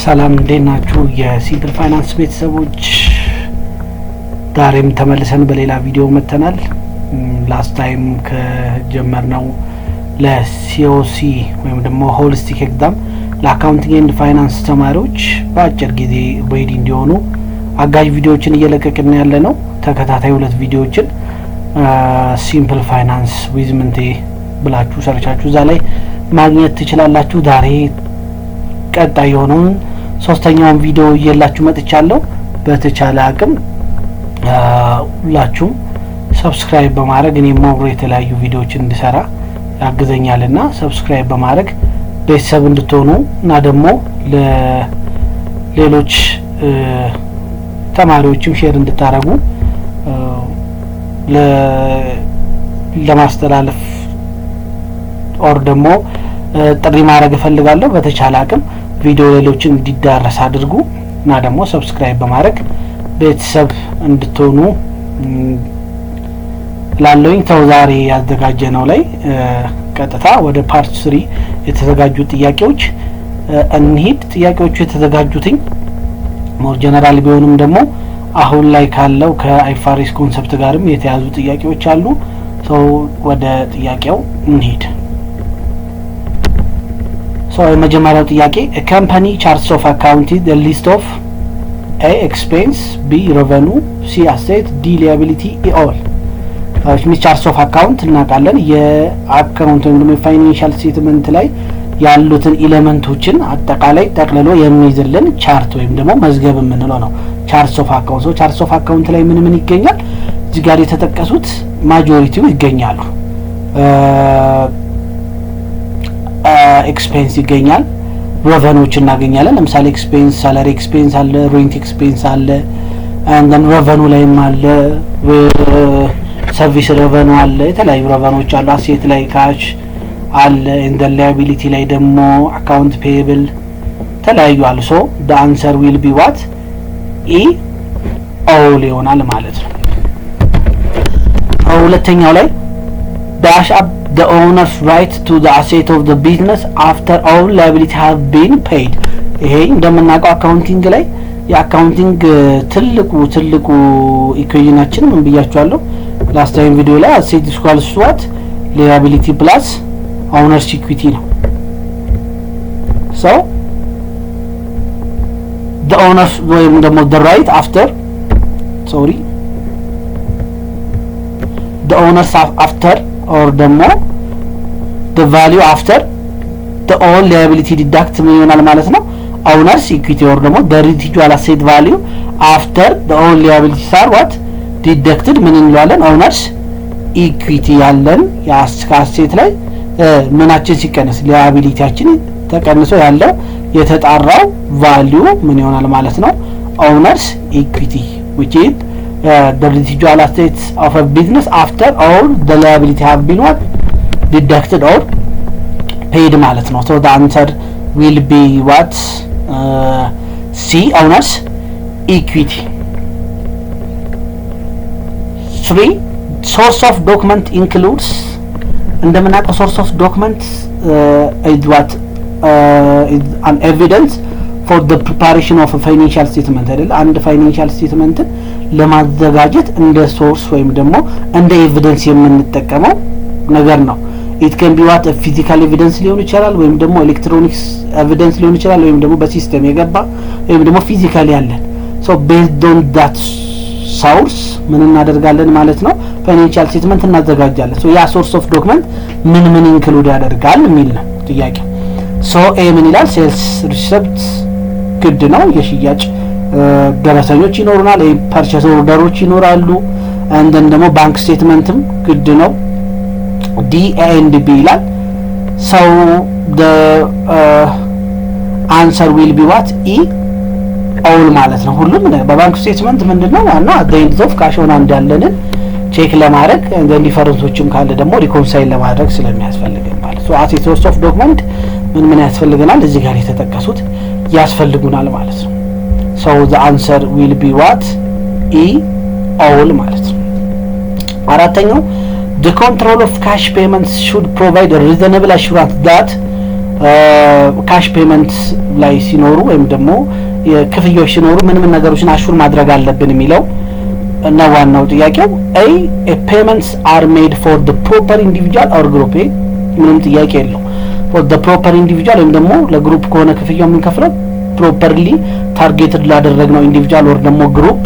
ሰላም እንደናችሁ የሲምፕል ፋይናንስ ቤተሰቦች፣ ዛሬም ተመልሰን በሌላ ቪዲዮ መተናል። ላስት ታይም ከጀመርነው ለሲኦሲ ወይም ደግሞ ሆሊስቲክ ኤግዛም ለአካውንቲንግ ኤንድ ፋይናንስ ተማሪዎች በአጭር ጊዜ ሬዲ እንዲሆኑ አጋዥ ቪዲዮዎችን እየለቀቅን ያለ ነው። ተከታታይ ሁለት ቪዲዮዎችን ሲምፕል ፋይናንስ ዊዝ ምንቴ ብላችሁ ሰርቻችሁ እዛ ላይ ማግኘት ትችላላችሁ። ዛሬ ቀጣይ የሆነውን ሶስተኛውን ቪዲዮ እየላችሁ መጥቻለሁ። በተቻለ አቅም ሁላችሁም ሰብስክራይብ በማድረግ እኔ ሞር የተለያዩ ቪዲዮዎችን እንድሰራ ያግዘኛልና ሰብስክራይብ በማድረግ ቤተሰብ እንድትሆኑ እና ደግሞ ለሌሎች ተማሪዎችም ሼር እንድታረጉ ለማስተላለፍ ኦር ደግሞ ጥሪ ማድረግ እፈልጋለሁ። በተቻለ አቅም ቪዲዮ ሌሎችን እንዲዳረስ አድርጉ እና ደግሞ ሰብስክራይብ በማድረግ ቤተሰብ እንድትሆኑ ላለኝ ዛሬ ያዘጋጀነው ላይ ቀጥታ ወደ ፓርት 3 የተዘጋጁ ጥያቄዎች እንሂድ። ጥያቄዎቹ የተዘጋጁትኝ ሞር ጀነራል ቢሆንም ደግሞ አሁን ላይ ካለው ከአይፋሪስ ኮንሰፕት ጋርም የተያዙ ጥያቄዎች አሉ። ወደ ጥያቄው እንሂድ። የመጀመሪያው ጥያቄ a company charts of account is the list of A expense, B revenue, C asset, D liability, E all. charts of account እናውቃለን። የአካውንት ወይም ደግሞ ፋይናንሻል ስቴትመንት ላይ ያሉትን ኤሌመንቶችን አጠቃላይ ጠቅልሎ የሚይዝልን ቻርት ወይም ደግሞ መዝገብ የምንለው ነው charts of account። charts of account ላይ ምን ይገኛል? እዚህ ጋር የተጠቀሱት ማጆሪቲው ይገኛሉ። ኤክስፔንስ ይገኛል፣ ሬቨኑዎች እናገኛለን። ለምሳሌ ኤክስፔንስ ሳላሪ ኤክስፔንስ አለ፣ ሬንት ኤክስፔንስ አለ፣ አንደን ሬቨኑ ላይም አለ፣ ሰርቪስ ሬቨኑ አለ፣ የተለያዩ ሬቨኑዎች አሉ። አሴት ላይ ካሽ አለ፣ እንደ ላያቢሊቲ ላይ ደግሞ አካውንት ፔብል ተለያዩ አሉ። the answer will be what E all ይሆናል ማለት ነው። ሁለተኛው ላይ dash up the owner's right to the asset of the business after all liability have been paid. ይሄ እንደምናውቀው አካውንቲንግ ላይ የአካውንቲንግ ትልቁ ኢኩዌሽናችን ምን ብያችኋለሁ ላስት ታይም ቪዲዮ ላይ asset equals what liability plus owner's equity ነው። the owner's ወይም ደግሞ the right after the owner's after or ደግሞ the value after the all liability deduct ምን ይሆናል ማለት ነው owners equity or ደግሞ the residual asset value after the all liabilities are what deducted ምን እንለዋለን owners equity ያለን የአሴት ላይ ምናችን ሲቀነስ liabilityያችን ተቀንሶ ያለው የተጣራው value ምን ይሆናል ማለት ነው owners equity which is the residual assets of a business after all the liability have been what deducted or paid ማለት ነው። the answer will be what C owners equity. 3 source of document includes እንደምናውቀው source of documents is what is an evidence for the preparation of a financial statement አይደል? አንድ ፋይናንሻል ስቴትመንት ለማዘጋጀት እንደ ሶርስ ወይም ደግሞ እንደ ኤቪደንስ የምንጠቀመው ነገር ነው። it can be what a physical evidence ሊሆን ይችላል ወይም ደግሞ ኤሌክትሮኒክስ ኤቪደንስ ሊሆን ይችላል ወይም ደግሞ በሲስተም የገባ ወይም ደግሞ ፊዚካሊ ያለን based on that source ምን እናደርጋለን ማለት ነው ፋይናንሻል ስቴትመንት እናዘጋጃለን። ያ ሶርስ ኦፍ ዶክመንት ምን ኢንክሉድ ያደርጋል የሚል ነው ጥያቄው። ኤ ምን ይላል? ሴልስ ሪሲፕት ግድ ነው። የሽያጭ ደረሰኞች ይኖሩናል፣ ፐርቸስ ኦርደሮች ይኖራሉ። እንደን ደግሞ ባንክ ስቴትመንትም ግድ ነው። ዲ ኤንድ ቢ ይላል። the answer will be what E all ማለት ነው። ሁሉም በባንክ ስቴትመንት ምንድነው ዋና አደይንት ኦፍ ካሽ ሆና እንዳለንን ቼክ ለማድረግ እንደ ዲፈረንሶችም ካለ ደግሞ ሪኮንሳይል ለማድረግ ስለሚያስፈልገን ማለት ነው። አሴት ሶርስ ኦፍ ዶክመንት ምን ያስፈልገናል? እዚህ ጋር የተጠቀሱት ያስፈልጉናል ማለት ነው። the answer will be what E all ማለት ነው። አራተኛው the control of cash payments should provide a reasonable assurance that ካሽ ፔመንት ላይ ሲኖሩ ወይም ደግሞ የክፍያዎች ሲኖሩ ምን ነገሮችን አሹር ማድረግ አለብን የሚለው እና ዋናው ጥያቄው a payments are made for the proper individual or group ምንም ጥያቄ የለው for the proper individual ወይም ደግሞ ለግሩፕ ከሆነ ክፍያው የምንከፍለው ፕሮፐርሊ ታርጌትድ ላደረግነው ኢንዲቪጁዋል or ደግሞ ግሩፕ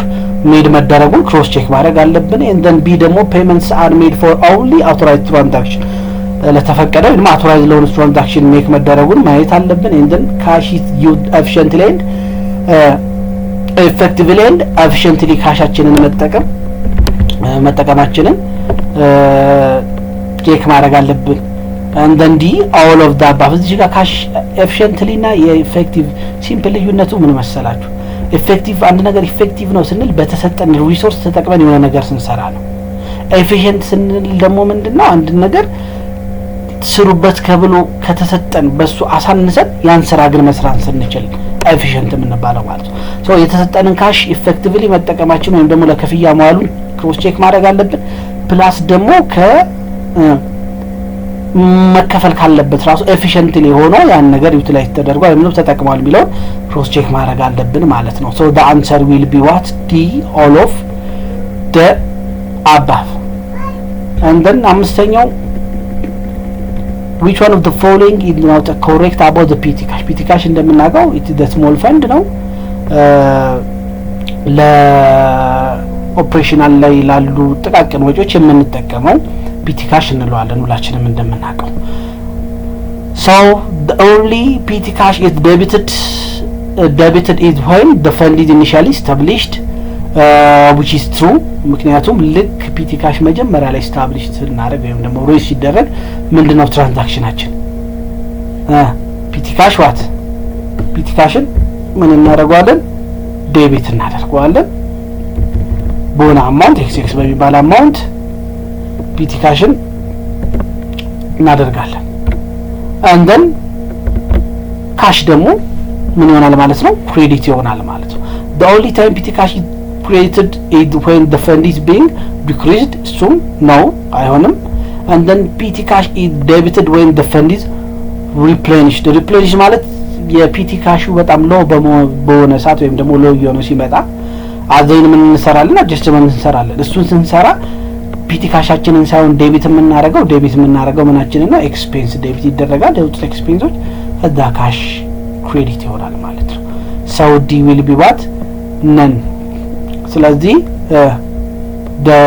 ሜድ መደረጉን ክሮስ ቼክ ማድረግ አለብን and then b ደግሞ payments are made for only authorized transaction ለተፈቀደ ወይም አውቶራይዝ ለሆነ ትራንዛክሽን ሜክ መደረጉን ማየት አለብን and then cash is used efficiently and effectively and efficiently ካሻችንን መጠቀማችንን ቼክ ማድረግ አለብን and then d all of the above እዚህ ጋር ካሽ efficiently እና የኢፌክቲቭ ሲምፕል ልዩነቱ ምን መሰላችሁ ኢፌክቲቭ አንድ ነገር ኢፌክቲቭ ነው ስንል በተሰጠን ሪሶርስ ተጠቅመን የሆነ ነገር ስንሰራ ነው ኤፊሺየንት ስንል ደግሞ ምንድነው አንድ ነገር ስሩበት ከብሎ ከተሰጠን በሱ አሳንሰን ያን ስራ ግን መስራት ስንችል ኤፊሺየንት የምንባለው ማለት ነው ሶ የተሰጠንን ካሽ ኢፌክቲቭሊ መጠቀማችን ወይም ደግሞ ለከፍያ መዋሉን ክሮስ ቼክ ማድረግ አለብን ፕላስ ደግሞ መከፈል ካለበት ራሱ ኤፊሺየንትሊ ሆኖ ያን ነገር ዩቲላይዝ ተደርጓል ወይም ተጠቅሟል የሚለው ክሮስ ቼክ ማድረግ አለብን ማለት ነው ሶ the answer will be what d all of the above and then አምስተኛው which one of the following is not correct about the petty cash petty cash እንደምናውቀው it is the small fund ነው ለኦፕሬሽናል ላይ ላሉ ጥቃቅን ወጪዎች የምንጠቀመው petty cash እንለዋለን ሁላችንም እንደምናውቀው so the only petty cash is debited is when the fund is initially established which is true ምክንያቱም ልክ petty cash መጀመሪያ ላይ established ስናደርግ ወይም ደግሞ ሬስ ሲደረግ ምንድነው ትራንዛክሽናችን petty cash what petty cash ምን እናደርጋለን ዴቢት እናደርጋለን በሆነ አማውንት xx በሚባል አማውንት petty cash እናደርጋለን and then cash ደግሞ ምን ይሆናል ማለት ነው ክሬዲት ይሆናል ማለት ነው the only time petty cash is credited is when the fund is being decreased so no አይሆንም and then petty cash is debited when the fund is replenished replenish ማለት የpetty cash በጣም ሎው በሆነ ሰዓት ወይም ደግሞ ሎው የሆነ ሲመጣ አዘይን ምን እንሰራለን አጀስትመንት እንሰራለን እሱን ስንሰራ petty cash-አችንን ሳይሆን ዴቢት የምናደርገው ምናችንን ነው ኤክስፔንስ ዴቢት ይደረጋል ዴቢት ኤክስፔንሶች እዛ ካሽ ክሬዲት ይሆናል ማለት ነው so d will be what none ስለዚህ the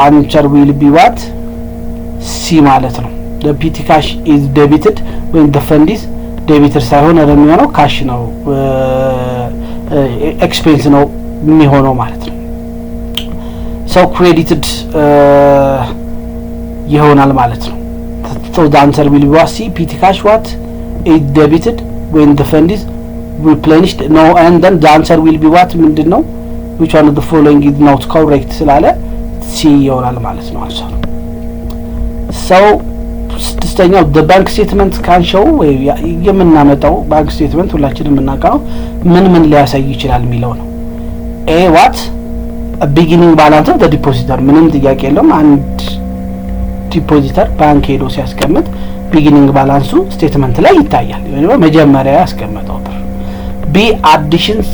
answer will be what c ማለት ነው the petty cash is debited when the fund is debited ሳይሆን የሚሆነው ካሽ ነው ኤክስፔንስ ነው የሚሆነው ማለት ነው so credited ይሆናል ማለት ነው so the answer will be what c petty cash what is debited when the fund is replenished no and then the answer will be what ምንድነው which one of the following is not correct ስላለ c ይሆናል ማለት ነው አንሰር so ስድስተኛው the bank statement can show የምናመጣው bank statement ሁላችንም የምናውቀው ምን ሊያሳይ ይችላል የሚለው ነው a what a beginning balance of the depositor ምንም ጥያቄ የለውም አንድ ዲፖዚተር ባንክ ሄዶ ሲያስቀምጥ beginning balance statement ላይ ይታያል ወይም መጀመሪያ ያስቀመጠው ብር b additions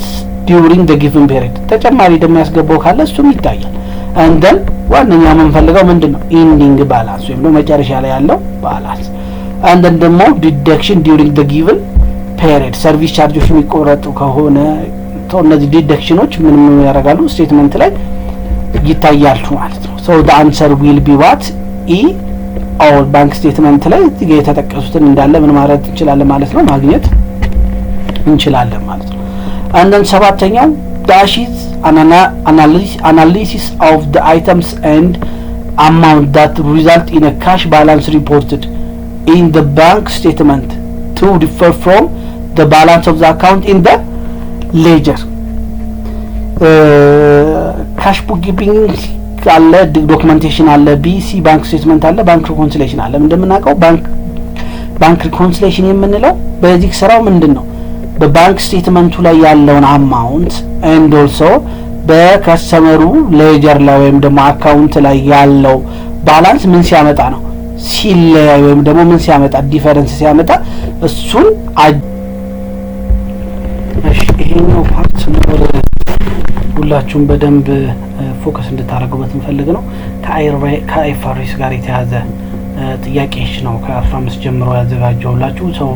during the given period ተጨማሪ ደግሞ ያስገባው ካለ እሱም ይታያል and then ዋንኛው የምንፈልገው ምንድነው ending balance ወይም መጨረሻ ላይ ያለው balance and then ደግሞ deduction during the given period service charges የሚቆረጡ ከሆነ እነዚህ ዲደክሽኖች ምን ያደርጋሉ ስቴትመንት ላይ ይታያሉ ማለት ነው so the answer will be what e or bank statement ላይ እዚህ ጋር የተጠቀሱትን እንዳለ ምን ማድረግ እንችላለን ማለት ነው ማግኘት እንችላለን ማለት ነው and then ሰባተኛው dash is analysis of the items and amount that result in a cash balance reported in the bank statement to differ from the balance of the account in the ledger cash bookkeeping አለ ዶክመንቴሽን አለ ቢሲ ባንክ ስቴትመንት አለ ባንክ ሪኮንሲሌሽን አለ እንደምናውቀው ባንክ ሪኮንሲሌሽን የምንለው በዚህ ስራው ምንድነው በባንክ ስቴትመንቱ ላይ ያለውን አማውንት and also በከስተመሩ ሌጀር ላይ ወይም ደግሞ አካውንት ላይ ያለው ባላንስ ምን ሲያመጣ ነው ሲለያይ ወይም ደግሞ ምን ሲያመጣ ዲፈረንስ ሲያመጣ እሱን እሺ ይሄኛው ፓርት ነው ሁላችሁም በደንብ ፎከስ እንድታደርጉበት እንፈልግ ነው። ከአይፋሪስ ጋር የተያዘ ጥያቄሽ ነው ከ15 ጀምሮ ያዘጋጀውላችሁ። ሰው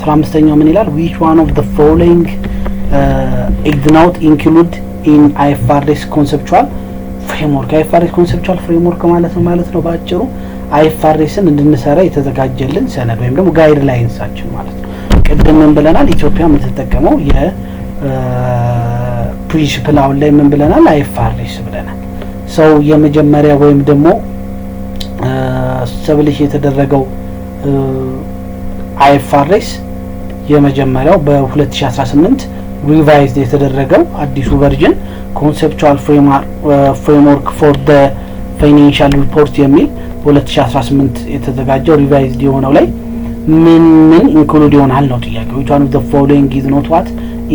15ኛው ምን ይላል? which one of the following is not included in IFRS conceptual framework? IFRS conceptual framework ማለት ነው ባጭሩ አይፋሬስን እንድንሰራ የተዘጋጀልን ሰነድ ወይም ደግሞ ጋይድላይንሳችን ማለት ነው። ቅድም ምን ብለናል? ኢትዮጵያ የምትጠቀመው ፕሪንሲፕል አሁን ላይ ምን ብለናል? አይፋሬስ ብለናል። ሰው የመጀመሪያ ወይም ደግሞ ሰብልሽ የተደረገው አይፋሬስ የመጀመሪያው በ2018 ሪቫይዝድ የተደረገው አዲሱ ቨርዥን ኮንሴፕቹዋል ፍሬምወርክ ፎር ዘ ፋይናንሻል ሪፖርት የሚል 2018 የተዘጋጀው ሪቫይዝድ የሆነው ላይ ምን ኢንክሉድ ይሆናል ነው ጥያቄው። which one of the following is not what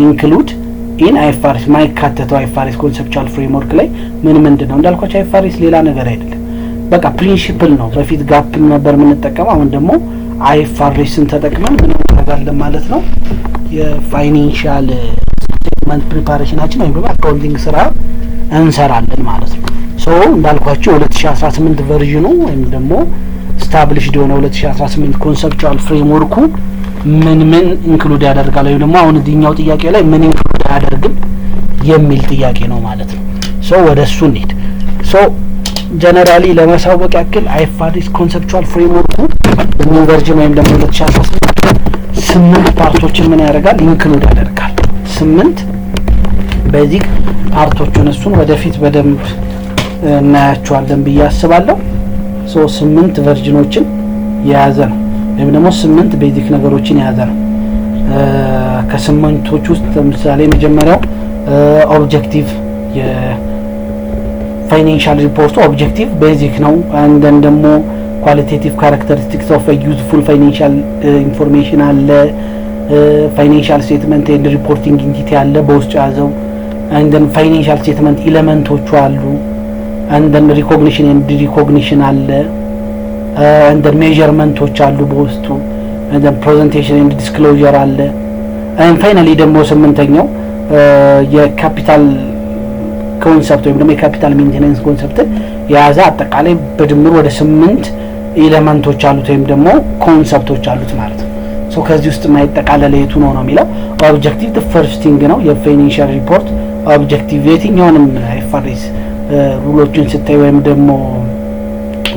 include in IFRS? ማይካተተው አይፋሬስ ኮንሴፕቹዋል ፍሬምወርክ ላይ ምንድነው? እንዳልኳችሁ አይፋሬስ ሌላ ነገር አይደለም፣ በቃ ፕሪንሲፕል ነው። በፊት ጋፕ ነበር የምንጠቀመው፣ አሁን ደግሞ አይፋሬስን ተጠቅመን ምን እናደርጋለን ማለት ነው? የፋይናንሻል ስቴትመንት ፕሪፓሬሽናችን ወይም ደግሞ አካውንቲንግ ስራ እንሰራለን ማለት ነው። ሶ እንዳልኳችሁ 2018 ቨርዥኑ ወይም ደግሞ ስታብሊሽድ የሆነ 2018 ኮንሰፕቹዋል ፍሬምወርኩ ምን ኢንክሉድ ያደርጋል ወይም ደግሞ አሁን እዚህኛው ጥያቄ ላይ ምን ኢንክሉድ ያደርግም የሚል ጥያቄ ነው ማለት ነው። ሶ ወደሱ እንሂድ። ሶ ጀነራሊ ለማሳወቅ ያክል አይፋሬስ ኮንሰፕቹዋል ፍሬምወርኩ በኒው ቨርዥን ወይም ደግሞ 2018 8 ፓርቶችን ምን ያደርጋል? ኢንክሉድ ያደርጋል። 8 ቤዚክ ፓርቶችን እሱን ወደፊት በደንብ እናያቸዋለን ብዬ አስባለሁ። ሶ 8 ቨርዥኖችን የያዘ ነው ወይም ደግሞ 8 ቤዚክ ነገሮችን የያዘ ነው። ከ8ቶች ውስጥ ለምሳሌ መጀመሪያው ኦብጀክቲቭ የፋይናንሻል ሪፖርቱ ኦብጀክቲቭ ቤዚክ ነው። አንደን ደግሞ ኳሊቴቲቭ ካራክተሪስቲክስ ኦፍ ዩዝፉል ፋይናንሻል ኢንፎርሜሽን አለ። ፋይናንሻል ስቴትመንት ኤንድ ሪፖርቲንግ ኢንቲቲ አለ በውስጡ ያዘው። አንደን ፋይናንሻል ስቴትመንት ኤሌመንቶቹ አሉ። አንደን ሪኮግኒሽን ኤንድ ሪኮግኒሽን አለ። አንደን ሜዠርመንቶች አሉ በውስጡ። አንደን ፕሬዘንቴሽን ኤንድ ዲስክሎዠር አለ። አንድ ፋይናሊ ደግሞ 8ኛው የካፒታል ኮንሰፕት ወይም ደግሞ የካፒታል ሜንቴናንስ ኮንሰፕትን የያዘ አጠቃላይ በድምሩ ወደ 8 ኤሌመንቶች አሉት ወይም ደግሞ ኮንሰፕቶች አሉት ማለት ነው። ሶ ከዚህ ውስጥ የማይጠቃለል የቱ ነው የሚለው ኦብጀክቲቭ the first thing ነው። የፋይናንሻል ሪፖርት ኦብጀክቲቭ የትኛውንም አይፋሬስ ሩሎችን ስታይ ወይም ደግሞ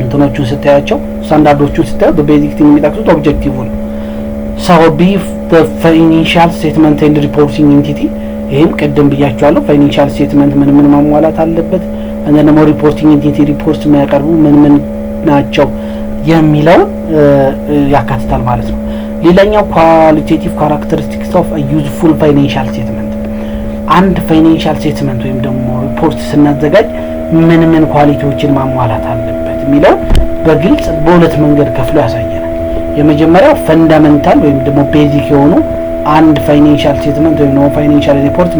እንትኖቹን ስታያቸው ስታንዳርዶቹን ስታዩ በቤዚክ ቲንግ የሚጠቅሱት ኦብጀክቲቭ ነው። ሶ ቢ the financial statement and reporting entity ይሄም ቀደም ብያቸዋለሁ። ፋይናንሻል ስቴትመንት ምን ማሟላት አለበት እና ደግሞ ሪፖርቲንግ ኢንቲቲ ሪፖርት የሚያቀርቡ ምን ናቸው የሚለው ያካትታል ማለት ነው። ሌላኛው ኳሊቴቲቭ ካራክተሪስቲክስ ኦፍ ዩዝፉል ፋይናንሻል ስቴትመንት፣ አንድ ፋይናንሻል ስቴትመንት ወይም ደግሞ ሪፖርት ስናዘጋጅ ምን ኳሊቲዎችን ማሟላት አለበት የሚለው በግልጽ በሁለት መንገድ ከፍሎ ያሳየናል። የመጀመሪያው ፈንዳሜንታል ወይም ደግሞ ቤዚክ የሆኑ አንድ ፋይናንሻል ስቴትመንት ወይም ደግሞ ፋይናንሻል ሪፖርት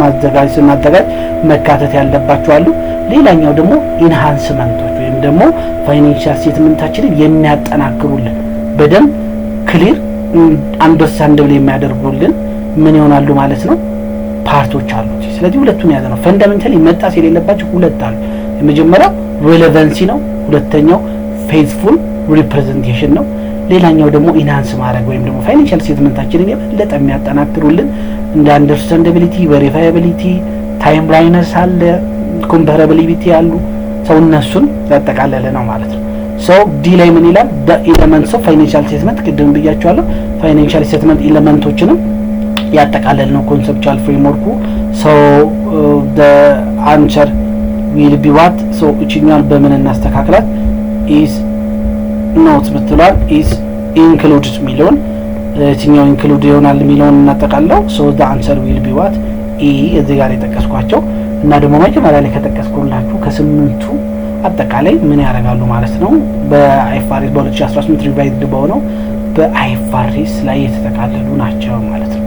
ስናዘጋጅ መካተት ያለባቸው አሉ። ሌላኛው ደግሞ ኢንሃንስመንቶች ወይም ደግሞ ፋይናንሻል ስቴትመንታችንን የሚያጠናክሩልን በደንብ ክሊር አንደርስታንደብል የሚያደርጉልን ምን ይሆናሉ ማለት ነው ፓርቶች አሉት። ስለዚህ ሁለቱን ያዘ ነው። ፈንዳሜንታሊ መጣስ የሌለባቸው ሁለት አሉ። የመጀመሪያው ሬሌቫንሲ ነው። ሁለተኛው ፌዝፉል ሪፕሬዘንቴሽን ነው። ሌላኛው ደግሞ ኢንሃንስ ማድረግ ወይም ደግሞ ፋይናንሻል ስቴትመንታችንን የበለጠ የሚያጠናክሩልን እንደ አንደርስታንዳቢሊቲ፣ ቬሪፋያቢሊቲ፣ ታይም ላይነስ አለ፣ ኮምፓራቢሊቲ አሉ። ሰው እነሱን ያጠቃለለ ነው ማለት ነው። ሶ ዲ ላይ ምን ይላል? the elements of financial statement ቅድም ብያቸዋለሁ። ፋይናንሻል ስቴትመንት ኤሌመንቶችንም ያጠቃለለ ነው ኮንሰፕቹዋል ፍሬምወርኩ። ሶ the answer will be what? ሶ እቺኛል በምን እናስተካክላት? is not ብትሏል is included ሚሊዮን እቺኛው ኢንክሉድ ይሆናል ሚሊዮን እናጠቃለው። ሶ the answer will be what? እዚህ ጋር የጠቀስኳቸው እና ደግሞ መጀመሪያ ላይ ከጠቀስኩላችሁ ከ8ቱ አጠቃላይ ምን ያደርጋሉ ማለት ነው በአይፋሬስ በ2018 ሪቫይዝድ በሆነው በአይፋሬስ ላይ የተጠቃለሉ ናቸው ማለት ነው።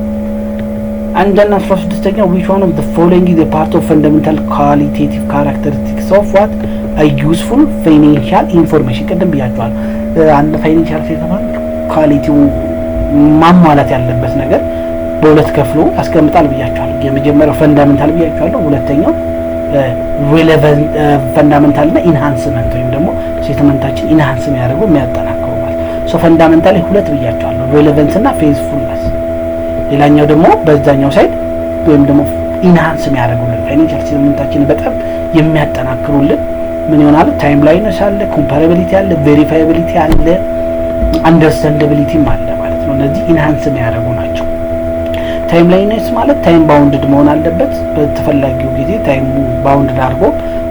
አንደኛ 16ኛው which one of the following is a part of fundamental qualitative characteristics of what? a useful financial information ቅድም ብያችኋል። አንድ ፋይናንሻል ስቴትመንት ኳሊቲው ማሟላት ያለበት ነገር በሁለት ከፍሎ ያስቀምጣል ብያቸዋለሁ። የመጀመሪያው ፈንዳሜንታል ብያቸዋለሁ። ሁለተኛው ሬሌቫንት ፈንዳሜንታል እና ኢንሃንስመንት ወይም ደግሞ ስቴትመንታችን ኢንሃንስ የሚያደርጉ የሚያጠናክሩ ማለት ሶ ፈንዳሜንታል ሁለት ብያቸዋለሁ፣ ሬሌቫንስ እና ፌዝፉልነስ። ሌላኛው ደግሞ በዛኛው ሳይድ ወይም ደግሞ ኢንሃንስ የሚያደርጉልን ፋይናንሻል ስቴትመንታችን በጣም የሚያጠናክሩልን ምን ይሆናል? ታይም ላይነስ አለ፣ ኮምፓራቢሊቲ አለ፣ ቬሪፋያቢሊቲ አለ፣ አንደርስታንዳቢሊቲም አለ ማለት ነው። እነዚህ ኢንሃንስ የሚያደርጉ ናቸው። ታይም ላይነስ ማለት ታይም ባውንድድ መሆን አለበት። በተፈላጊው ጊዜ ታይም ባውንድድ አድርጎ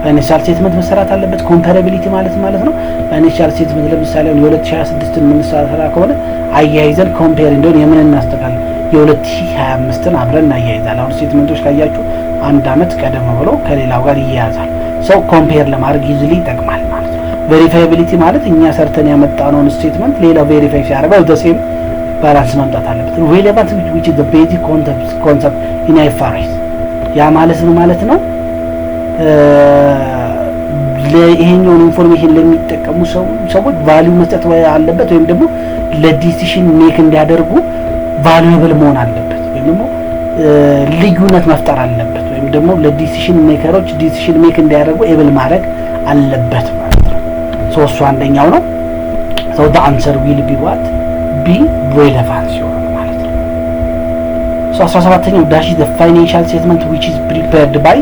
ፋይናንሻል ስቴትመንት መሰራት አለበት። ኮምፓራቢሊቲ ማለት ነው ፋይናንሻል ስቴትመንት ለምሳሌ የ2026ን የምንሰራ ከሆነ አያይዘን ኮምፔር እንደሆነ የምን እናስተካክል የ2025ን አብረን እናያይዛለን። አሁን ስቴትመንቶች ካያችሁ አንድ አመት ቀደም ብሎ ከሌላው ጋር ይያያዛል። ሰው ኮምፔር ለማድረግ ይዝሊ ይጠቅማል ማለት ነው። ቬሪፋያቢሊቲ ማለት እኛ ሰርተን ያመጣነውን ስቴትመንት ሌላው ቬሪፋይ ሲያደርገው ዘሴም ባላንስ ማምጣት አለበት። ሬሌቫንት which is the basic concept in IFRS ያ ማለት ነው ማለት ነው ለይሄኛውን ኢንፎርሜሽን ለሚጠቀሙ ሰዎች ቫልዩ መስጠት አለበት ወይም ደግሞ ለዲሲሽን ሜክ እንዲያደርጉ ቫልዩብል መሆን አለበት ወይም ደግሞ ልዩነት መፍጠር አለበት ወይም ደግሞ ለዲሲሽን ሜከሮች ዲሲሽን ሜክ እንዲያደርጉ ኤብል ማድረግ አለበት ማለት ነው። ሶስቱ አንደኛው ነው። so the answer will be what be relevant ይሆናል ማለት ነው። so 17ኛው dash is the financial statement which is prepared by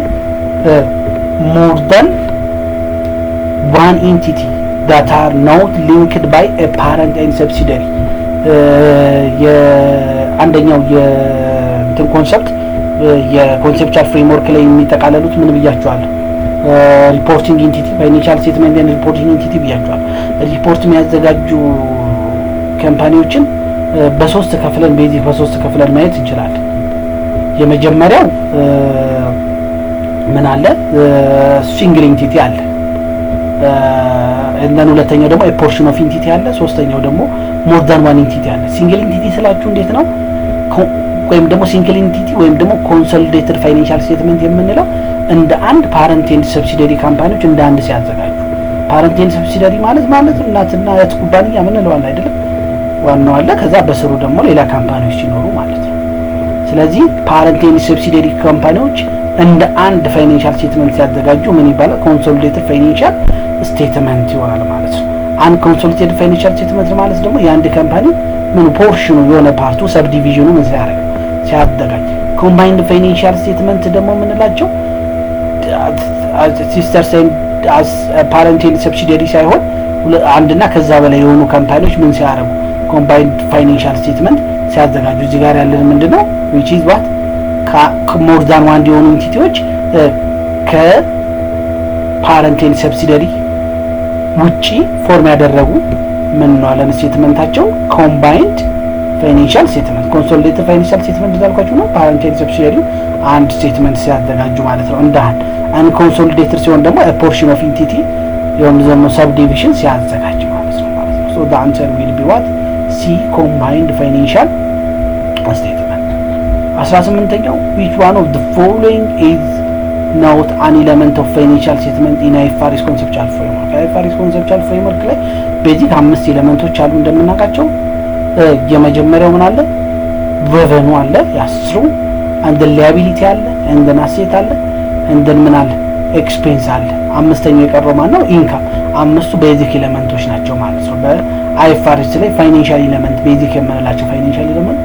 more than one entity that are not linked by a parent and subsidiary የአንደኛው የእንትን ኮንሰፕት የኮንሴፕቹዋል ፍሬምወርክ ላይ የሚጠቃለሉት ምን ብያቸዋለሁ? ሪፖርቲንግ ኢንቲቲ ፋይናንሻል ስቴትመንት እና ሪፖርቲንግ ኢንቲቲ ብያቸዋለሁ። ሪፖርት የሚያዘጋጁ ካምፓኒዎችን በሶስት ከፍለን ቤዚክ በሶስት ከፍለን ማየት እንችላለን። የመጀመሪያው ምን አለ? ሲንግል ኢንቲቲ አለ። እና ሁለተኛው ደግሞ ፖርሽን ኦፍ ኢንቲቲ አለ። ሶስተኛው ደግሞ ሞር ዳን ዋን ኢንቲቲ አለ። ሲንግል ኢንቲቲ ስላችሁ እንዴት ነው? ወይም ደግሞ ሲንግል ኢንቲቲ ወይም ደግሞ ኮንሶሊዴትድ ፋይናንሻል ስቴትመንት የምንለው እንደ አንድ ፓረንት ኤንድ ሰብሲዲያሪ ካምፓኒዎች እንደ አንድ ሲያዘጋጁ፣ ፓረንት ኤንድ ሰብሲዲያሪ ማለት እናትና እህት ኩባንያ ምን እንለዋለን አይደለም? ዋናው አለ፣ ከዛ በስሩ ደግሞ ሌላ ካምፓኒዎች ሲኖሩ ማለት ነው። ስለዚህ ፓረንት ኤንድ ሰብሲዲያሪ ካምፓኒዎች እንደ አንድ ፋይናንሻል ስቴትመንት ሲያዘጋጁ ምን ይባላል? ኮንሶሊዴትድ ፋይናንሻል ስቴትመንት ይሆናል ማለት ነው። አንድ ኮንሶሊዴትድ ፋይናንሻል ስቴትመንት ማለት ደግሞ የአንድ ካምፓኒ ምን ፖርሽኑ የሆነ ፓርቱ ሰብ ዲቪዥኑ ምን ሲያደርግ ሲያዘጋጅ። ኮምባይንድ ፋይናንሻል ስቴትመንት ደግሞ የምንላቸው ሲስተርስ ኤንድ አስ ፓረንት ኤንድ ሰብሲዲያሪ ሳይሆን አንድና ከዛ በላይ የሆኑ ካምፓኒዎች ምን ሲያደርጉ ኮምባይንድ ፋይናንሻል ስቴትመንት ሲያዘጋጁ። እዚህ ጋር ያለን ምንድነው which is what ሞር ዛን ዋን የሆኑ ኢንቲቲዎች ከፓረንት ኤንድ ሰብሲዲያሪ ውጪ ፎርም ያደረጉ ምን ነው አለን ስቴትመንታቸው ኮምባይንድ ፋይናንሻል ስቴትመንት። ኮንሶሊዴትድ ፋይናንሻል ስቴትመንት እንዳልኳችሁ ነው ፓረንት ኤንድ ሰብሲዲያሪ አንድ ስቴትመንት ሲያዘጋጁ ማለት ነው። እንደ አንድ ኮንሶሊዴትድ ሲሆን ደግሞ ፖርሽን ኦፍ ኢንቲቲ የሆነ ደግሞ ሰብ ዲቪዥን ሲያዘጋጅ ማለት ነው። so the answer will be what C combined financial statement። 18ኛው which one of the following is not an element of financial statement in IFRS conceptual framework? IFRS conceptual framework ላይ ቤዚክ 5 ኤሌመንቶች አሉ እንደምናውቃቸው። የመጀመሪያው ምን አለ? revenue አለ ያስሩ and liability አለ and then asset አለ and then ምን አለ? expense አለ። አምስተኛው የቀረው ማን ነው? ኢንካም። አምስቱ ቤዚክ ኤሌመንቶች ናቸው ማለት ነው። በአይኤፍአርኤስ ላይ ፋይናንሻል ኤሌመንት ቤዚክ የምንላቸው ፋይናንሻል ኤሌመንት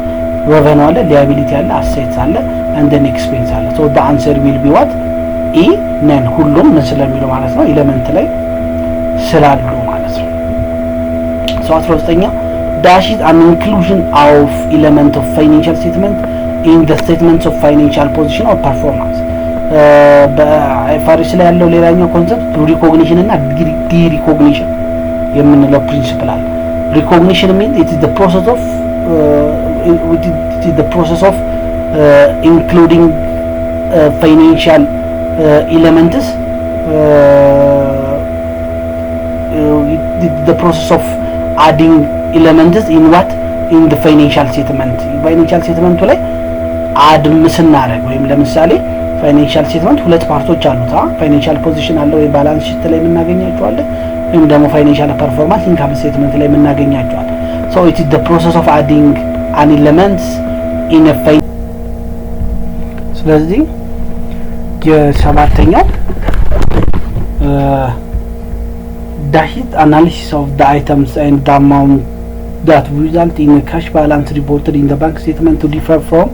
revenue አለ፣ liability አለ፣ assets አለ and then expense አለ። so the answer will be what E ነን ሁሉም ምን ስለሚሉ ማለት ነው ኤሌመንት ላይ ስላሉ ማለት ነው። so 19ኛ dash is an inclusion of element of financial statement in the statements of financial position or performance። በአይኤፍአርኤስ ላይ ያለው ሌላኛው ኮንሰፕት ሪኮግኒሽን እና ዲሪኮግኒሽን የምንለው ፕሪንሲፕል አለ። ሪኮግኒሽን means it is the process of including financial elements the process of adding elements in what in the financial statement financial statement ላይ አድ ስናደርግ ወይም ለምሳሌ ፋይናንሻል ስቴትመንት ሁለት ፓርቶች አሉት። ፋይናንሻል ፖዚሽን አለ ወይ ባላንስ ሺት ላይ የምናገኛቸው አለ። ወይም ደግሞ ፋይናንሻል ፐርፎርማንስ ኢንካም ስቴትመንት ላይ የምናገኛቸዋል። ሶ ኢት ኢዝ ዘ ፕሮሰስ ኦፍ አዲንግ አን ኤሌመንትስ ኢን ኤ ፋይናንስ። ስለዚህ የሰባተኛው ዳሽት አናሊሲስ ኦፍ ዘ አይተምስ ኤንድ ዘ አማውንት that result in a cash balance reported in the bank statement to differ from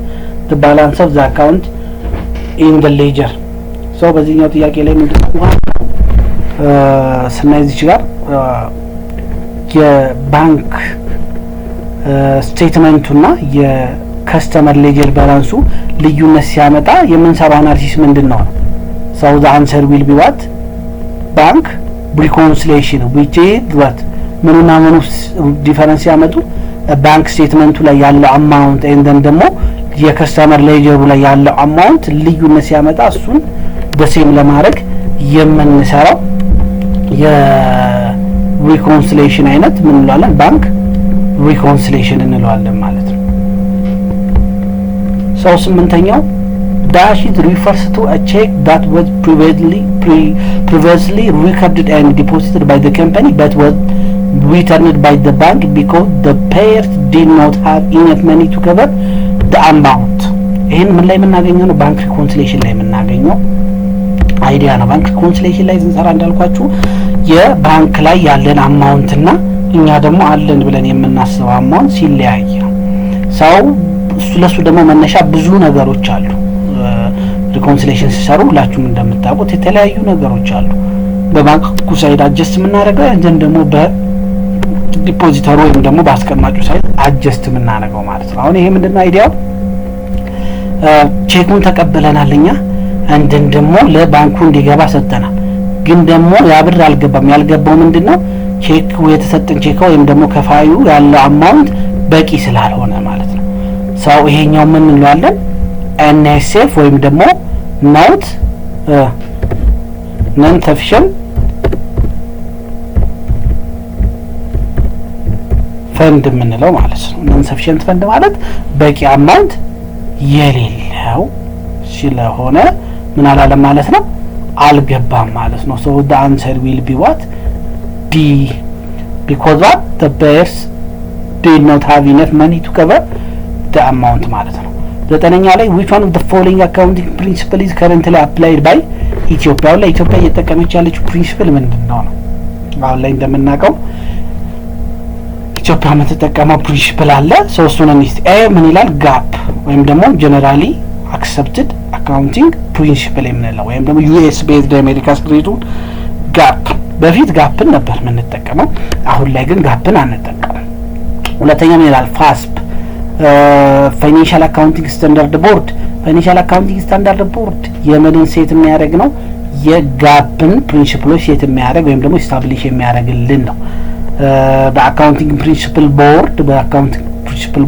the balance of the account in the ledger. so በዚህኛው ጥያቄ ላይ ምንድነው ስናይ እዚህ ጋር የባንክ ስቴትመንቱና የከስተመር ሌጀር ባላንሱ ልዩነት ሲያመጣ የምንሰራው አናሊሲስ ምንድነው? so the answer will be what? bank reconciliation, which is what ምንና ምኑ ዲፈረንስ ያመጡ ባንክ ስቴትመንቱ ላይ ያለው አማውንት እንደን ደግሞ የከስተመር ሌጀሩ ላይ ያለው አማውንት ልዩነት ሲያመጣ እሱን በሴም ለማድረግ የምንሰራው የሪኮንሲሌሽን አይነት ምን እንለዋለን? ባንክ ሪኮንሲሌሽን እንለዋለን ማለት ነው። ሰው ስምንተኛው dash it refers to a check that was previously recorded and deposited by the company but was returned by the bank because the payers did not have enough money to cover the amount. ይሄን ምን ላይ የምናገኘው ነው? ባንክ ሪኮንሲሌሽን ላይ የምናገኘው አይዲያ ነው። ባንክ ሪኮንሲሌሽን ላይ ስንሰራ እንዳልኳችሁ የባንክ ላይ ያለን አማውንት እና እኛ ደግሞ አለን ብለን የምናስበው አማውንት ሲለያይ ሰው ለሱ ደግሞ መነሻ ብዙ ነገሮች አሉ። ሪኮንሲሌሽን ሲሰሩ ሁላችሁም እንደምታውቁት የተለያዩ ነገሮች አሉ። በባንክ ሳይድ አጀስት የምናደርገው እንትን ደግሞ በዲፖዚተሩ ወይም ደግሞ በአስቀማጩ ሳይድ አጀስት የምናደርገው ማለት ነው። አሁን ይሄ ምንድነው አይዲያው? ቼኩን ተቀበለናል እኛ እንትን ደግሞ ለባንኩ እንዲገባ ሰጠናል። ግን ደግሞ ያ ብር አልገባም። ያልገባው ምንድነው? ቼክ የተሰጠን ቼክ ወይም ደግሞ ከፋዩ ያለው አማውንት በቂ ስላልሆነ ማለት ነው። ሰው ይሄኛው ምን እንለዋለን? NSF ወይም ደግሞ not non-sufficient ፈንድ የምንለው ማለት ነው። non-sufficient ፈንድ ማለት በቂ አማውንት የሌለው ስለሆነ ምን አላለም ማለት ነው? አልገባም ማለት ነው። so the answer will be what? D, because what? the payers did not have enough money to cover the amount ማለት ነው። ዘጠነኛ ላይ which one of the following accounting principle is currently applied by ኢትዮጵያ? ላይ ኢትዮጵያ እየተጠቀመች ያለችው ፕሪንሲፕል ምንድነው ነው? አሁን ላይ እንደምናውቀው ኢትዮጵያ የምትጠቀመው ፕሪንሲፕል አለ። ሶስቱን እንስት ኤ ምን ይላል? ጋፕ ወይም ደግሞ ጀነራሊ አክሰፕትድ አካውንቲንግ ፕሪንሲፕል የምንለው ወይም ደግሞ ዩኤስ ቤዝድ አሜሪካ ስትሪቱ ጋፕ። በፊት ጋፕን ነበር የምንጠቀመው፣ አሁን ላይ ግን ጋፕን አንጠቀምም። ሁለተኛ ምን ይላል? ፋስፕ ፋይናንሻል አካውንቲንግ ስታንዳርድ ቦርድ። ፋይናንሻል አካውንቲንግ ስታንዳርድ ቦርድ የምንን ሴት የሚያደርግ ነው? የጋፕን ፕሪንሲፕሎች ሴት የሚያደርግ ወይም ደግሞ ስታብሊሽ የሚያደርግልን ነው። በአካውንቲንግ ፕሪንሲፕል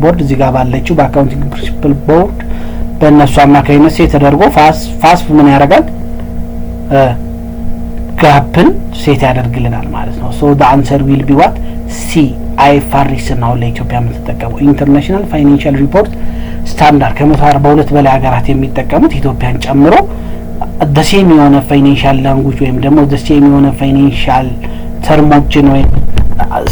ቦርድ እዚህ ጋር ባለችው በአካውንቲንግ ፕሪንሲፕል ቦርድ በእነሱ አማካኝነት ሴት ተደርጎ ፋስፕ ምን ያደርጋል? ጋፕን ሴት ያደርግልናል ማለት ነው። ሶ the answer will be what? C, IFRS ነው ለኢትዮጵያ የምትጠቀመው ኢንተርናሽናል ፋይናንሻል ሪፖርት ስታንዳርድ። ከ142 በላይ ሀገራት የሚጠቀሙት ኢትዮጵያን ጨምሮ ደሴም የሆነ ፋይናንሻል ላንጉጅ ወይም ደግሞ ደሴም የሆነ ፋይናንሻል ተርሞችን ወይም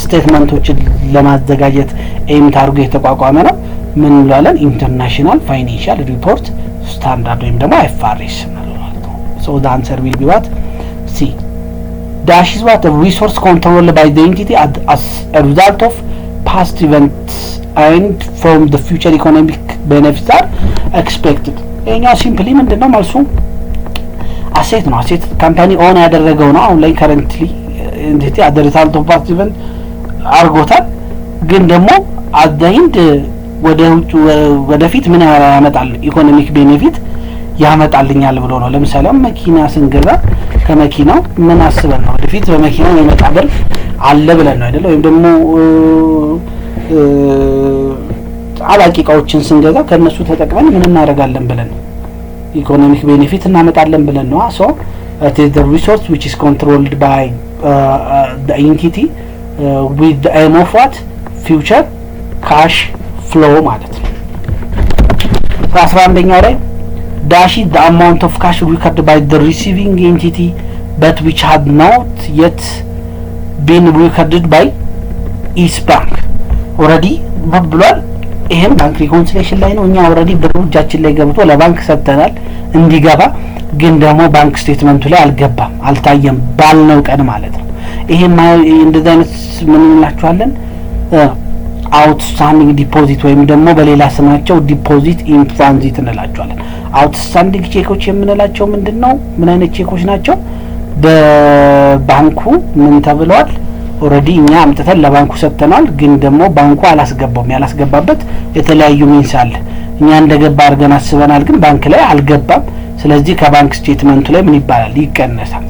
ስቴትመንቶችን ለማዘጋጀት ኤም ታርጎ የተቋቋመ ነው። ምን እንላለን? ኢንተርናሽናል ፋይናንሻል ሪፖርት ስታንዳርድ ወይም ደግሞ IFRS ማለት ነው። ሶ the answer will be what? C. Dash is what? A resource controlled by the entity as a result of past events and from the future economic benefits are expected. ይሄኛው ሲምፕሊ ምንድነው መልሱ? አሴት ነው። አሴት ካምፓኒ ኦን ያደረገው ነው። አሁን ላይ ከረንትሊ entity at the result of past event አርጎታል። ግን ደግሞ at the end ወደፊት ምን ያመጣል? ኢኮኖሚክ ቤኔፊት ያመጣልኛል ብሎ ነው። ለምሳሌ መኪና ስንገዛ ከመኪናው ምን አስበን ነው? ወደፊት በመኪናው የሚመጣ ብር አለ ብለን ነው አይደል? ወይም ደግሞ አላቂ እቃዎችን ስንገዛ ከነሱ ተጠቅመን ምን እናደርጋለን ብለን ነው? ኢኮኖሚክ ቤኔፊት እናመጣለን ብለን ነው። so it is the resource which is controlled by the entity with the aim of what? future cash flow ማለት ነው። 11ኛው ላይ dash is the amount of cash recorded by the receiving entity but which had not yet been recorded by East Bank already ብሏል። ይሄም ባንክ ሪኮንሲሌሽን ላይ ነው። እኛ ኦልሬዲ ብሩ እጃችን ላይ ገብቶ ለባንክ ሰጥተናል እንዲገባ፣ ግን ደግሞ ባንክ ስቴትመንቱ ላይ አልገባም አልታየም ባልነው ቀን ማለት ነው። ይሄም እንደዚህ አይነት ምን እንላቸዋለን? አውትስታንዲንግ ዲፖዚት ወይም ደግሞ በሌላ ስማቸው ዲፖዚት ኢን ትራንዚት እንላቸዋለን። አውትስታንዲንግ ቼኮች የምንላቸው ምንድነው? ምን አይነት ቼኮች ናቸው? በባንኩ ምን ተብለዋል? ኦልሬዲ እኛ አምጥተን ለባንኩ ሰጥተናል፣ ግን ደግሞ ባንኩ አላስገባውም። ያላስገባበት የተለያዩ ሚንስ አለ። እኛ እንደገባ አድርገን አስበናል፣ ግን ባንክ ላይ አልገባም። ስለዚህ ከባንክ ስቴትመንቱ ላይ ምን ይባላል? ይቀነሳል።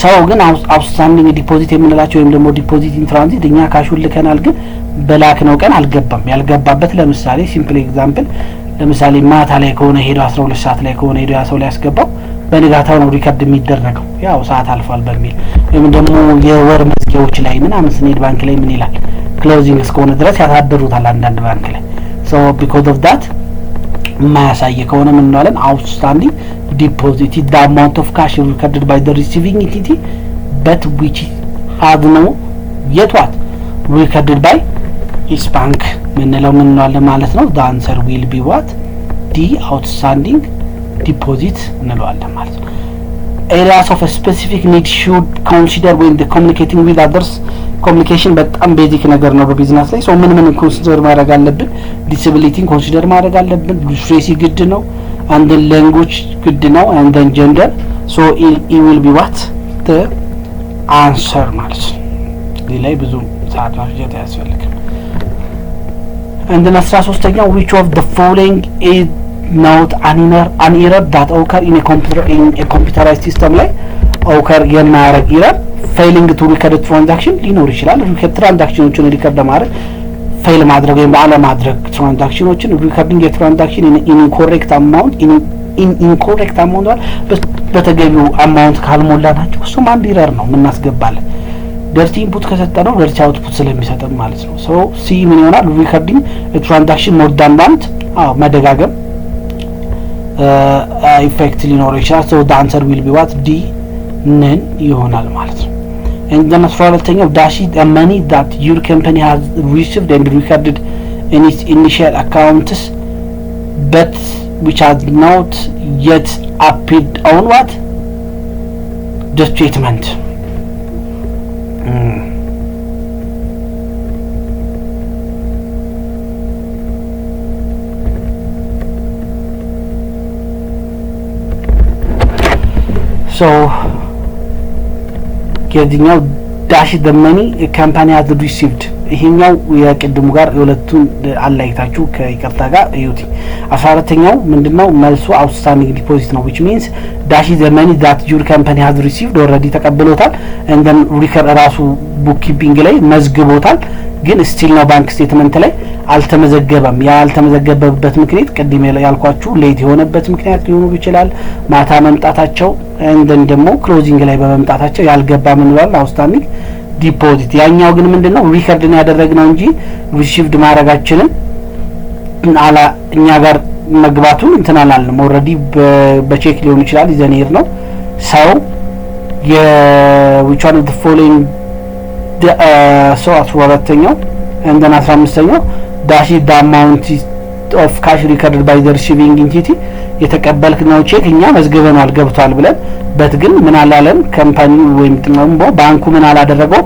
ሰው ግን አውትስታንዲንግ ዲፖዚት የምንላቸው ወይም ደግሞ ዲፖዚት ኢን ትራንዚት እኛ ካሹን ልከናል፣ ግን በላክነው ቀን አልገባም። ያልገባበት ለምሳሌ ሲምፕል ኤግዛምፕል፣ ለምሳሌ ማታ ላይ ከሆነ ሄዶ 12 ሰዓት ላይ ከሆነ ሄዶ ያ ሰው ላይ ያስገባው በንጋታው ነው ሪከርድ የሚደረገው፣ ያው ሰዓት አልፏል በሚል ወይም ደግሞ የወር መዝጊያዎች ላይ ምናምን ስንሄድ ባንክ ላይ ምን ይላል? ክሎዚንግ እስከሆነ ድረስ ያሳደሩታል አንዳንድ ባንክ ላይ። ሶ ቢኮዝ ኦፍ ዳት የማያሳይ ከሆነ ምን እንላለን? አውትስታንዲንግ ዲፖዚት ኢዝ ዘ አማውንት ኦፍ ካሽ ሪከርድድ ባይ ዘ ሪሲቪንግ ኢንቲቲ በት ዊች ሃዝ ኖ የት ዋት ሪከርድድ ባይ ኢስት ባንክ ምንለው ምን እንላለን ማለት ነው። ዘ አንሰር ዊል ቢ ዋት ዲ አውትስታንዲንግ ዲፖዚት እንለዋለን ማለት ነው። areas of a specific need should consider when the communicating with others communication በጣም ቤዚክ ነገር ነው በቢዝነስ ላይ። ሶ ምን ኮንሲደር ማድረግ አለብን? ዲስቢሊቲን ኮንሲደር ማድረግ አለብን። ሊትሬሲ ግድ ነው። and the language ግድ ነው። and then gender. so it will be what the answer ማለት ነው። እዚህ ላይ ብዙ ሰዓት ማፍጀት አያስፈልግም። and then 13ኛው which of the following is not an error that occur in a computerized system ላይ occur የማያደርግ error failing to record transaction ሊኖር ይችላል። ትራንዛክሽኖችን ሪከርድ ለማድረግ ፌል ማድረግ ወይም አለማድረግ ትራንዛክሽኖችን ሪከርዲንግ የትራንዛክሽን ኢንኮሬክት አማውንት በተገቢው አማውንት ካልሞላ ናቸው። እሱም አንድ ኢረር ነው የምናስገባለን። ደርቲ ኢንፑት ከሰጠነው ደርቲ አውትፑት ስለሚሰጠን ማለት ነው። ሶ ሲ ምን ይሆናል? ሪከርዲንግ ትራንዛክሽን ሞር ዳን ዋንስ መደጋገም ኢፌክት ሊኖረው ይችላል። ሶ the answer will be what D ነን ይሆናል ማለት ነው። and then 12ኛው dash the money that your company has received and recorded in its initial accounts but which has not yet appeared on what the statement. so ከዚህኛው dash the money a company has received ይሄኛው የቅድሙ ጋር የሁለቱን አላይታችሁ ከይቅርታ ጋር እዩት። 14ኛው ምንድነው? መልሱ outstanding deposit ነው which means dash the money that your company has received already ተቀብሎታል and then record ራሱ bookkeeping ላይ መዝግቦታል፣ ግን ስቲል ነው ባንክ ስቴትመንት ላይ አልተመዘገበም። ያልተመዘገበበት ምክንያት ቅድም ያልኳችሁ ሌት የሆነበት ምክንያት ሊሆኑ ይችላል፣ ማታ መምጣታቸው እንደን ደግሞ ክሎዚንግ ላይ በመምጣታቸው ያልገባ ምን ይላል? አውትስታንዲንግ ዲፖዚት። ያኛው ግን ምንድነው? ሪከርድን ያደረግነው እንጂ ሪሲቭድ ማድረጋችንን እኛ ጋር መግባቱን እንትን አላልንም። ኦልሬዲ በቼክ ሊሆን ይችላል ይዘኔር ነው ሰው which one of the following so 14ኛው and then 15ኛው dash the amount of cash recorded by the receiving entity የተቀበልከው ቼክ እኛ መዝግበናል ገብቷል ብለን በት ግን ምን አላለን? ካምፓኒው ወይም ባንኩ ምን አላደረገው?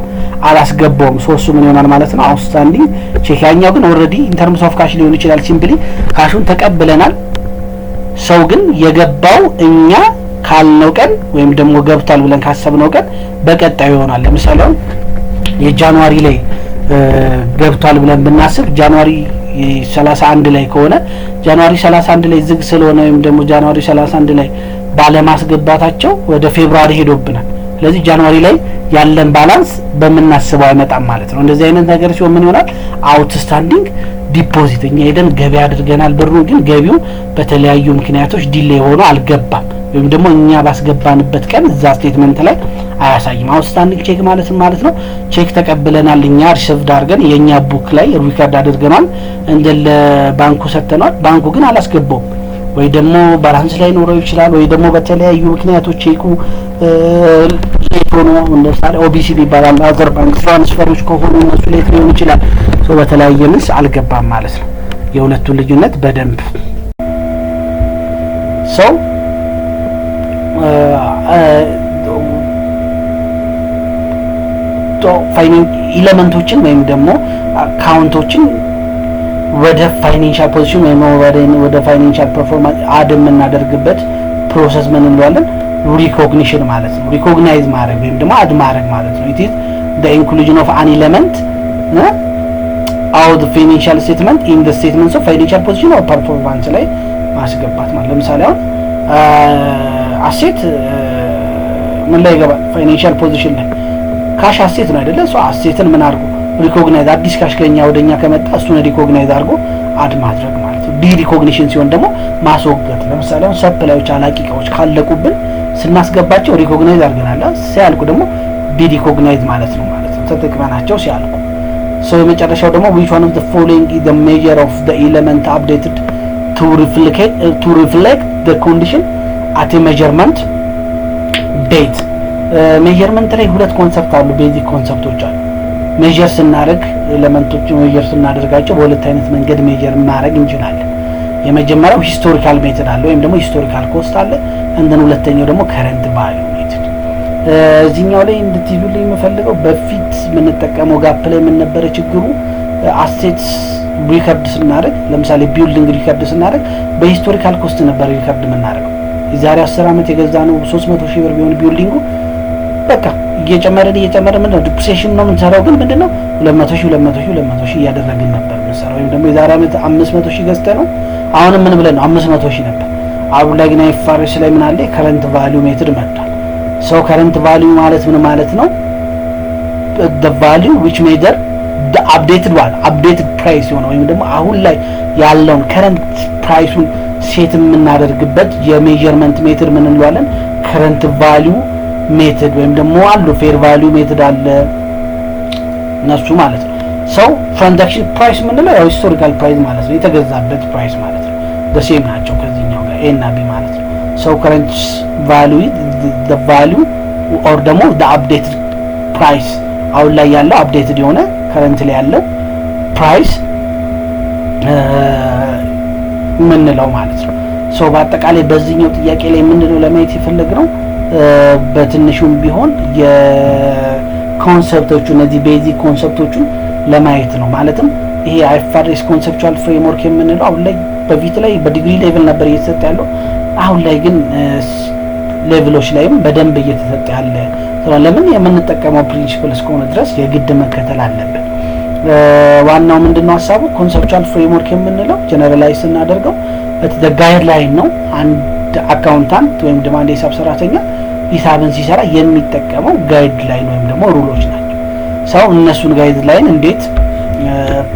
አላስገባውም። ሶስቱ ምን ይሆናል ማለት ነው? አውትስታንዲንግ ቼክ። ያኛው ግን ኦልሬዲ ኢን ተርምስ ኦፍ ካሽ ሊሆን ይችላል። ሲምፕሊ ካሹን ተቀብለናል። ሰው ግን የገባው እኛ ካልነው ቀን ወይም ደግሞ ገብቷል ብለን ካሰብነው ቀን በቀጣዩ ይሆናል። ለምሳሌ የጃንዋሪ ላይ ገብቷል ብለን ብናስብ ጃንዋሪ 31 ላይ ከሆነ ጃንዋሪ 31 ላይ ዝግ ስለሆነ ወይም ደግሞ ጃንዋሪ 31 ላይ ባለማስገባታቸው ወደ ፌብሩዋሪ ሄዶብናል። ስለዚህ ጃንዋሪ ላይ ያለን ባላንስ በመናስበው አይመጣም ማለት ነው። እንደዚህ አይነት ነገር ሲሆን ምን ይሆናል? አውትስታንዲንግ ዲፖዚት። እኛ ሄደን ገቢ አድርገናል ብሩ ግን ገቢው በተለያዩ ምክንያቶች ዲሌይ ሆኖ አልገባም ወይም ደግሞ እኛ ባስገባንበት ቀን እዛ ስቴትመንት ላይ አያሳይም። አውትስታንዲንግ ቼክ ማለት ነው ቼክ ተቀብለናል እኛ ሪሲቭድ አድርገን የኛ ቡክ ላይ ሪከርድ አድርገናል እንደ ለባንኩ ሰጥተናል፣ ባንኩ ግን አላስገባውም ወይ ደግሞ ባላንስ ላይ ኖረው ይችላል ወይ ደግሞ በተለያዩ ምክንያቶች ቼኩ ሌት ሆኖ እንደሳለ ኦቢሲዲ ይባላል አዘር ባንክ ትራንስፈሮች ከሆኑ እነሱ ሌት ሊሆን ይችላል ሶ በተለያየ ምስ አልገባም ማለት ነው የሁለቱ ልዩነት በደንብ ሶ ኤሌመንቶችን ወይም ደግሞ አካውንቶችን ወደ ፋይናንሻል ፖዚሽን ወይም ወደ ፋይናንሻል ፐርፎርማንስ አድ የምናደርግበት ፕሮሰስ ምን እንለዋለን ሪኮግኒሽን ማለት ነው ሪኮግናይዝ ማድረግ ወይም ደግሞ አድ ማድረግ ማለት ነው it is the inclusion of an element out the financial statement in the statements of financial position or performance ላይ ማስገባት ማለት ለምሳሌ አሁን አሴት ምን ላይ ይገባል ፋይናንሻል ፖዚሽን ላይ ካሽ አሴት ነው አይደለ ሶ አሴትን ምን አድርጎ ሪኮግናይዝ አዲስ ካሽ ከኛ ወደኛ ከመጣ እሱን ሪኮግናይዝ አድርጎ አድ ማድረግ ማለት ነው ዲ ሪኮግኒሽን ሲሆን ደግሞ ማስወገድ ለምሳሌ አሁን ሰፕላዮች አላቂቃዎች ካለቁብን ስናስገባቸው ሪኮግናይዝ አድርገናል ሲያልቁ ደግሞ ዲ ሪኮግናይዝ ማለት ነው ተጠቅመናቸው ሲያልቁ ሶ የመጨረሻው ደግሞ which one of the following is the measure of the element updated to reflect the condition at a measurement date ሜዠርመንት ላይ ሁለት ኮንሰፕት አሉ ቤዚክ ኮንሰፕቶች አሉ ሜዠር ስናደርግ ኤሌመንቶችን ሜዠር ስናደርጋቸው በሁለት አይነት መንገድ ሜዠር ማድረግ እንችላለን የመጀመሪያው ሂስቶሪካል ሜተድ አለ ወይም ደግሞ ሂስቶሪካል ኮስት አለ እንደን ሁለተኛው ደግሞ ከረንት ቫልዩ ሜተድ እዚህኛው ላይ እንድትይዙልኝ የምፈልገው በፊት የምንጠቀመው ጋፕ ላይ ምን ነበረ ችግሩ አሴትስ ሪከርድ ስናደርግ ለምሳሌ ቢልዲንግ ሪከርድ ስናደርግ በሂስቶሪካል ኮስት ነበር ሪከርድ የምናደርገው የዛሬ 10 አመት የገዛነው 300,000 ብር ቢሆን ቢልዲንጉ በቃ እየጨመረ ምን ዲፕሪሲዬሽን ነው የምንሰራው ግን ምንድነው 200,000 እያደረግን ነበር የምንሰራው ወይም ደግሞ የዛሬ አመት 500,000 ገዝተን ነው አሁን ምን ብለን ነው 500,000 ነበር አሁን ላይ ግን አይፋረስ ላይ ምን አለ ከረንት ቫልዩ ሜተድ መጥቷል ሶ ከረንት ቫልዩ ማለት ምን ማለት ነው the value which measure the updated price ነው ወይም ደግሞ አሁን ላይ ያለውን ከረንት ፕራይሱን ሴት የምናደርግበት የሜዠርመንት ሜተድ ምን እንለዋለን ከረንት ቫልዩ ሜተድ ወይም ደግሞ አሉ ፌር ቫልዩ ሜተድ አለ ነሱ ማለት ነው ሶ ትራንዛክሽን ፕራይስ ምንለው ያው ሂስቶሪካል ፕራይስ ማለት ነው የተገዛበት ፕራይስ ማለት ነው በሴም ናቸው ከዚህኛው ጋር ኤ እና ቢ ማለት ነው ሶ ከረንት ቫልዩ the value or ደግሞ the updated price አሁን ላይ ያለው አፕዴትድ የሆነ ከረንት ላይ ያለው ፕራይስ ምንለው ማለት ነው ሶ በአጠቃላይ በዚህኛው ጥያቄ ላይ ምንድነው ለማየት የፈለግነው በትንሹም ቢሆን የኮንሰፕቶቹ እነዚህ ቤዚክ ኮንሰፕቶቹን ለማየት ነው ማለትም ይሄ አይፋሬስ ኮንሰፕቹዋል ፍሬምወርክ የምንለው አሁን ላይ በፊት ላይ በዲግሪ ሌቭል ነበር እየተሰጠ ያለው አሁን ላይ ግን ሌቭሎች ላይም በደንብ እየተሰጠ ያለ ለምን የምንጠቀመው ፕሪንሲፕል እስከሆነ ድረስ የግድ መከተል አለብን ዋናው ምንድነው ሐሳቡ ኮንሰፕቹዋል ፍሬምወርክ የምንለው ጀነራላይዝ እናደርገው ጋይድላይን ነው አንድ አካውንታንት ወይም ደግሞ አንድ ሂሳብ ሰራተኛ ሂሳብን ሲሰራ የሚጠቀመው ጋይድላይን ወይም ደግሞ ሩሎች ናቸው ሰው እነሱን ጋይድላይን እንዴት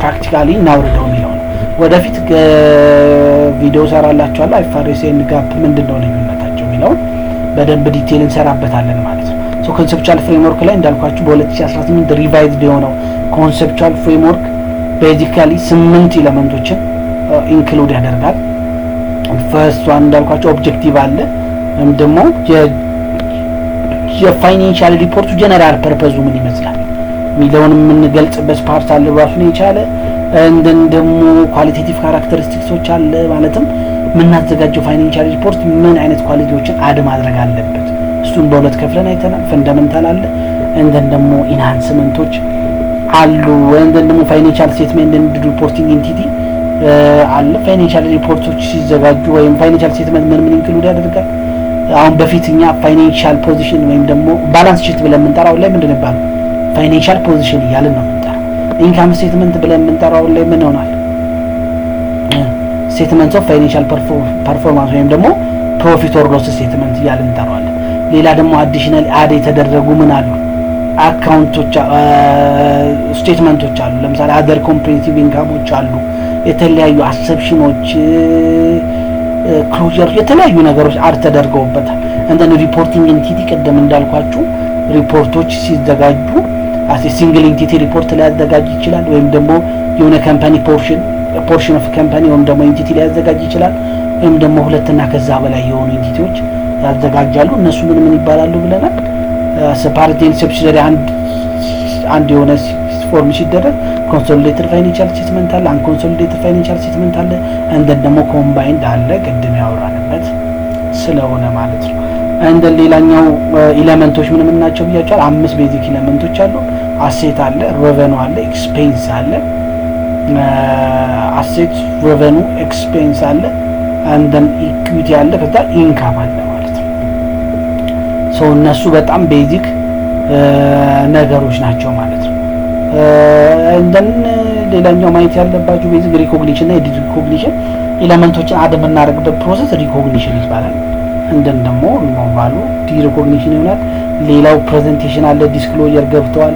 ፕራክቲካሊ እናውርደው የሚለው ነው ወደፊት ቪዲዮ ሰራላችኋለሁ አይፋሬስ ኤንድ ጋፕ ምንድነው ልዩነታቸው የሚለው በደንብ ዲቴል እንሰራበታለን ማለት ነው ሶ ኮንሰፕቹዋል ፍሬምወርክ ላይ እንዳልኳችሁ በ2018 ሪቫይዝድ የሆነው ኮንሰፕቹዋል ፍሬምወርክ ቤዚካሊ 8 ኤሌመንቶችን ኢንክሉድ ያደርጋል ፈርስት ዋን እንዳልኳችሁ ኦብጀክቲቭ አለ ወይም ደግሞ የፋይናንሻል ሪፖርቱ ጀነራል ፐርፐዙ ምን ይመስላል ሚሊዮን የምንገልጽበት ፓርት አለ ራሱን የቻለ እንደን ደግሞ ኳሊቴቲቭ ካራክተሪስቲክሶች አለ ማለትም የምናዘጋጀው ፋይናንሻል ሪፖርት ምን አይነት ኳሊቲዎችን አድ ማድረግ አለበት እሱን በሁለት ከፍለን አይተናል ፈንዳሜንታል አለ እንደን ደግሞ ኢንሃንስመንቶች አሉ እንደን ደግሞ ፋይናንሻል ስቴትመንት ኤንድ ሪፖርቲንግ ኢንቲቲ አለ ፋይናንሻል ሪፖርቶች ሲዘጋጁ ወይም ፋይናንሻል ስቴትመንት ምን ኢንክሉድ ያደርጋል አሁን በፊትኛ ፋይናንሻል ፖዚሽን ወይም ደግሞ ባላንስ ሺት ብለን የምንጠራው ላይ ምንድነው ባለው ፋይናንሻል ፖዚሽን እያልን ነው የምንጠራው ኢንካም ስቴትመንት ብለን የምንጠራው ላይ ምን ይሆናል ስቴትመንት ኦፍ ፋይናንሻል ፐርፎርማንስ ወይም ደግሞ ፕሮፊት ኦር ሎስ ስቴትመንት እያልን እንጠራዋለን ሌላ ደግሞ አዲሽናል አድ የተደረጉ ምን አሉ አካውንቶች ስቴትመንቶች አሉ ለምሳሌ አደር ኮምፕሬሄንሲቭ ኢንካሞች አሉ የተለያዩ አሰፕሽኖች ክሎጀር የተለያዩ ነገሮች አድ ተደርገውበታል እንደነ ሪፖርቲንግ ኢንቲቲ ቀደም እንዳልኳችሁ ሪፖርቶች ሲዘጋጁ አስ ሲንግል ኢንቲቲ ሪፖርት ላይ ያዘጋጅ ይችላል ወይም ደግሞ የሆነ ካምፓኒ ፖርሽን ኦፍ ካምፓኒ ወይም ደግሞ ኢንቲቲ ላይ ያዘጋጅ ይችላል ወይም ደግሞ ሁለትና ከዛ በላይ የሆኑ ኢንቲቲዎች ያዘጋጃሉ። እነሱ ምን ይባላሉ ብለናል? ፓርት ኤንድ ሰብሲዲያሪ አንድ የሆነ ፎርም ሲደረግ ኮንሶሊዴትድ ፋይናንሻል ስቴትመንት አለ፣ አንኮንሶሊዴትድ ፋይናንሻል ስቴትመንት አለ፣ እንደን ደግሞ ኮምባይንድ አለ። ቅድም ያወራንበት ስለሆነ ማለት ነው። እንደ ሌላኛው ኤሌመንቶች ምን ናቸው ብያቸዋል? 5 ቤዚክ ኤሌመንቶች አሉ። አሴት አለ፣ ሬቨኑ አለ፣ ኤክስፔንስ አለ። አሴት፣ ሬቨኑ፣ ኤክስፔንስ አለ፣ እንደን ኢኩዊቲ አለ፣ ከዛ ኢንካም አለ ማለት ነው። ሶ እነሱ በጣም ቤዚክ ነገሮች ናቸው ማለት ነው። እንደን ሌላኛው ማየት ያለባችሁ ቤዚክ ሪኮግኒሽን እና ዲሪኮግኒሽን ኤሌመንቶችን አድ የምናደርግበት ፕሮሰስ ሪኮግኒሽን ይባላል። እንደን ደግሞ ኖርማሉ ዲሪኮግኒሽን ይሆናል። ሌላው ፕሬዘንቴሽን አለ፣ ዲስክሎጀር ገብተዋል።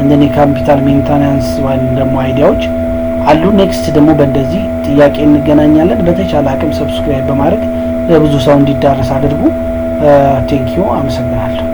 እንደኔ ካፒታል ሜንቴናንስ ወይም ደግሞ አይዲያዎች አሉ። ኔክስት ደግሞ በእንደዚህ ጥያቄ እንገናኛለን። በተቻለ አቅም ሰብስክራይብ በማድረግ ለብዙ ሰው እንዲዳረስ አድርጉ። ቴንኪዩ፣ አመሰግናለሁ።